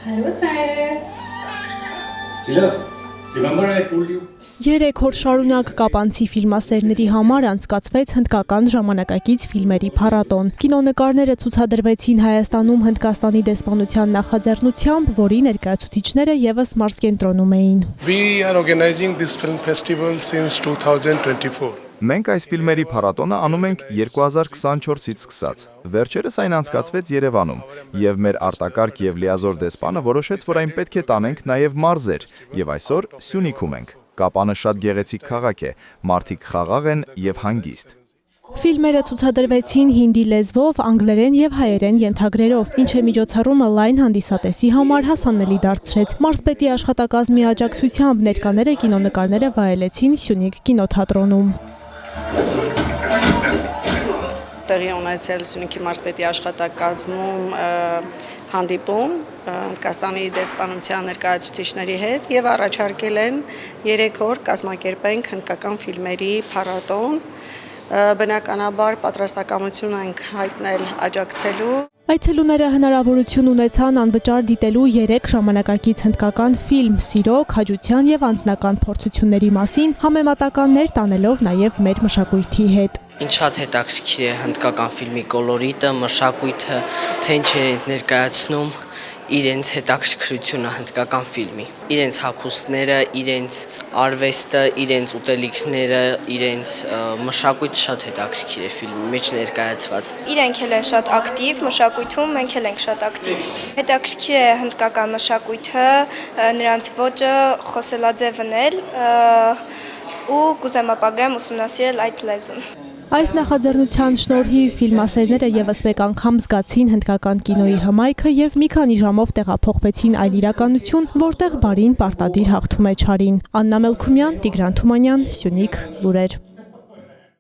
Hello, Cyrus. Love, remember I told you? 3 օր շարունակ կապանցի ֆիլմասերների համար անցկացվեց հնդկական ժամանակակից ֆիլմերի փառատոն։ Կինոնկարները ցուցադրվեցին Հայաստանում Հնդկաստանի դեսպանության նախաձեռնությամբ, որի ներկայացուցիչները եւս մարզկենտրոնում էին։ We are organizing this film festival since 2024. Մենք այս ֆիլմերի փառատոնը անում ենք 2024-ից սկսած։ Վերջերս այն անցկացվեց Երևանում, եւ մեր արտակարգ եւ լիազոր դեսպանը որոշեց, որ այն պետք է տանենք նաեւ մարզեր, եւ այսօր Սյունիքում ենք։ Կապանը շատ գեղեցիկ քաղաք է, մարդիկ խաղաղ են եւ հանգիստ։ Ֆիլմերը ցուցադրվեցին հինդի լեզվով, անգլերեն եւ հայերեն ենթագրերով, ինչը միջոցառումը լայն հանդիսատեսի համար հասանելի դարձրեց։ Մարզպետի աշխատակազմի աջակցությամբ ներկաները կինոնկարները վայելեցին Սյունիք կինոթատրոնում։ Տեղի ունեցել Սյունիքի մարզպետի աշխատակազմում հանդիպում Հնդկաստանի դեսպանության ներկայացուցիչների հետ եւ առաջարկել են 3 օր կազմակերպենք հնդկական ֆիլմերի փառատոն։ Բնականաբար պատրաստակամություն ենք հայտնել աջակցելու։ Այցելուները հնարավորություն ունեցան անվճար դիտելու 3 ժամանակակից հնդկական ֆիլմ՝ սիրո, քաջության եւ անձնական փորձությունների մասին, համեմատականներ տանելով նաեւ մեր մշակույթի հետ։ Ինչ շատ հետաքրքիր է հնդկական ֆիլմի կոլորիտը, մշակույթը, թե ինչ է ներկայացնում իրենց հետաքրքրությունը հնդկական ֆիլմի, իրենց հագուստները, իրենց արվեստը, իրենց ուտելիքները, իրենց մշակույթը շատ հետաքրքիր է ֆիլմի մեջ ներկայացված։ Իրենք էլ են շատ ակտիվ, մշակույթում մենք էլ ենք շատ ակտիվ։ Հետաքրքիր է հնդկական մշակույթը, նրանց ոճը, խոսելաձևն էլ ու կուզեմ ապագայում ուսումնասիրել այդ լեզուն։ Այս նախաձեռնության շնորհիվ ֆիլմասերները եւս մեկ անգամ զգացին հնդկական կինոյի հմայքը եւ մի քանի ժամով տեղափոխվեցին այլ իրականություն, որտեղ բարին պարտադիր հաղթում է չարին։ Աննա Մելքումյան, Տիգրան Թումանյան, Սյունիք լուրեր։